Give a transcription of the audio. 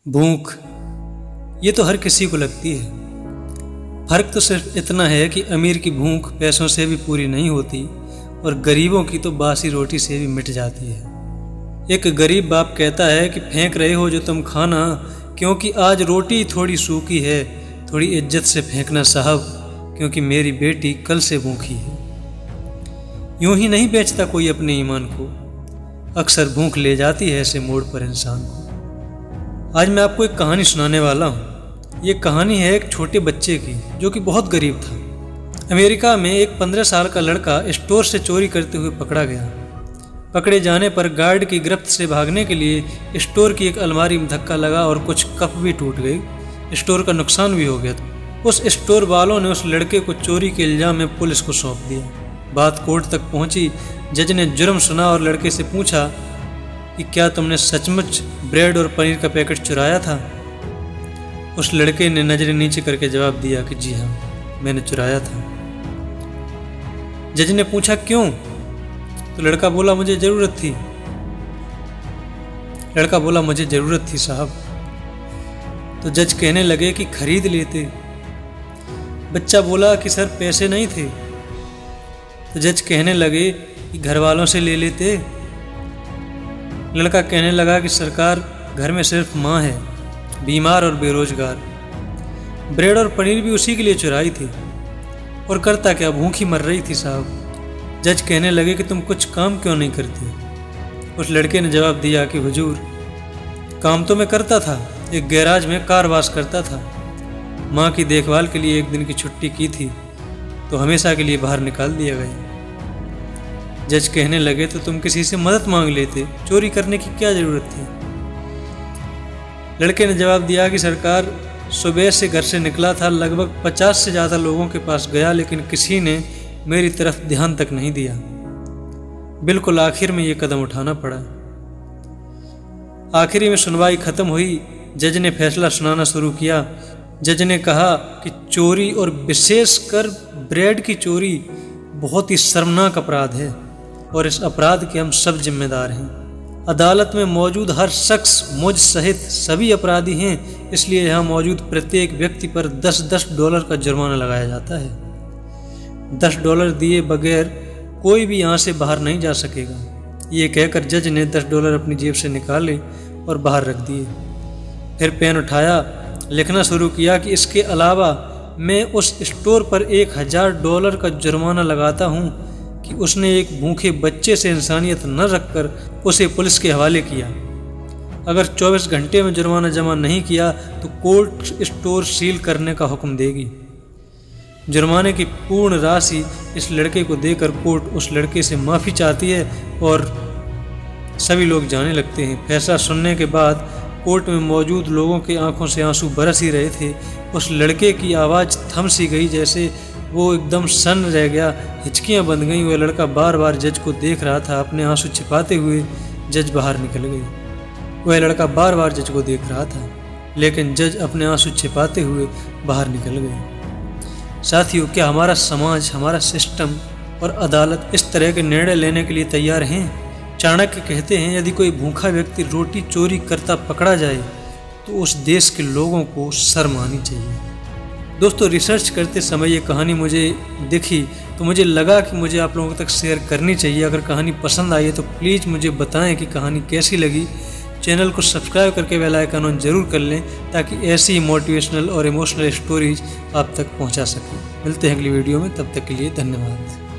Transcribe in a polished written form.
भूख ये तो हर किसी को लगती है। फ़र्क तो सिर्फ इतना है कि अमीर की भूख पैसों से भी पूरी नहीं होती और गरीबों की तो बासी रोटी से भी मिट जाती है। एक गरीब बाप कहता है कि फेंक रहे हो जो तुम खाना, क्योंकि आज रोटी थोड़ी सूखी है, थोड़ी इज्जत से फेंकना साहब, क्योंकि मेरी बेटी कल से भूखी है। यूं ही नहीं बेचता कोई अपने ईमान को, अक्सर भूख ले जाती है ऐसे मोड़ पर इंसान को। आज मैं आपको एक कहानी सुनाने वाला हूँ। ये कहानी है एक छोटे बच्चे की जो कि बहुत गरीब था। अमेरिका में एक 15 साल का लड़का स्टोर से चोरी करते हुए पकड़ा गया। पकड़े जाने पर गार्ड की गिरफ्त से भागने के लिए स्टोर की एक अलमारी में धक्का लगा और कुछ कप भी टूट गए। स्टोर का नुकसान भी हो गया था। उस स्टोर वालों ने उस लड़के को चोरी के इल्जाम में पुलिस को सौंप दिया। बात कोर्ट तक पहुंची। जज ने जुर्म सुना और लड़के से पूछा कि क्या तुमने सचमुच ब्रेड और पनीर का पैकेट चुराया था? उस लड़के ने नजरें नीचे करके जवाब दिया कि जी हाँ, मैंने चुराया था। जज ने पूछा क्यों? तो लड़का बोला मुझे जरूरत थी। लड़का बोला मुझे जरूरत थी साहब। तो जज कहने लगे कि खरीद लेते। बच्चा बोला कि सर पैसे नहीं थे। तो जज कहने लगे कि घर वालों से ले लेते। लड़का कहने लगा कि सरकार, घर में सिर्फ माँ है, बीमार और बेरोजगार। ब्रेड और पनीर भी उसी के लिए चुराई थी, और करता क्या, भूखी मर रही थी साहब। जज कहने लगे कि तुम कुछ काम क्यों नहीं करते? उस लड़के ने जवाब दिया कि हुजूर, काम तो मैं करता था, एक गैराज में कार वाश करता था। माँ की देखभाल के लिए एक दिन की छुट्टी की थी तो हमेशा के लिए बाहर निकाल दिया गया। जज कहने लगे तो तुम किसी से मदद मांग लेते, चोरी करने की क्या जरूरत थी? लड़के ने जवाब दिया कि सरकार, सुबह से घर से निकला था, लगभग 50 से ज़्यादा लोगों के पास गया, लेकिन किसी ने मेरी तरफ ध्यान तक नहीं दिया। बिल्कुल आखिर में ये कदम उठाना पड़ा। आखिरी में सुनवाई खत्म हुई। जज ने फैसला सुनाना शुरू किया। जज ने कहा कि चोरी और विशेषकर ब्रेड की चोरी बहुत ही शर्मनाक अपराध है और इस अपराध के हम सब जिम्मेदार हैं। अदालत में मौजूद हर शख्स, मुझ सहित सभी अपराधी हैं, इसलिए यहाँ मौजूद प्रत्येक व्यक्ति पर $10 का जुर्माना लगाया जाता है। $10 दिए बगैर कोई भी यहाँ से बाहर नहीं जा सकेगा। ये कहकर जज ने $10 अपनी जेब से निकाले और बाहर रख दिए। फिर पेन उठाया, लिखना शुरू किया कि इसके अलावा मैं उस स्टोर पर $1000 का जुर्माना लगाता हूँ कि उसने एक भूखे बच्चे से इंसानियत न रखकर उसे पुलिस के हवाले किया। अगर 24 घंटे में जुर्माना जमा नहीं किया तो कोर्ट स्टोर सील करने का हुक्म देगी। जुर्माने की पूर्ण राशि इस लड़के को देकर कोर्ट उस लड़के से माफ़ी चाहती है और सभी लोग जाने लगते हैं। फैसला सुनने के बाद कोर्ट में मौजूद लोगों के आंखों से आंसू बरस ही रहे थे। उस लड़के की आवाज़ थम सी गई, जैसे वो एकदम सन्न रह गया, हिचकियाँ बंध गईं। वह लड़का बार बार जज को देख रहा था, अपने आंसू छिपाते हुए। जज बाहर निकल गई। वह लड़का बार बार जज को देख रहा था, लेकिन जज अपने आंसू छिपाते हुए बाहर निकल गए। साथियों, क्या हमारा समाज, हमारा सिस्टम और अदालत इस तरह के निर्णय लेने के लिए तैयार हैं? चाणक्य कहते हैं, यदि कोई भूखा व्यक्ति रोटी चोरी करता पकड़ा जाए तो उस देश के लोगों को शर्म आनी चाहिए। दोस्तों, रिसर्च करते समय ये कहानी मुझे दिखी तो मुझे लगा कि मुझे आप लोगों तक शेयर करनी चाहिए। अगर कहानी पसंद आई है तो प्लीज़ मुझे बताएं कि कहानी कैसी लगी। चैनल को सब्सक्राइब करके बेल आइकन ऑन जरूर कर लें ताकि ऐसी मोटिवेशनल और इमोशनल स्टोरीज आप तक पहुंचा सकें। मिलते हैं अगली वीडियो में, तब तक के लिए धन्यवाद।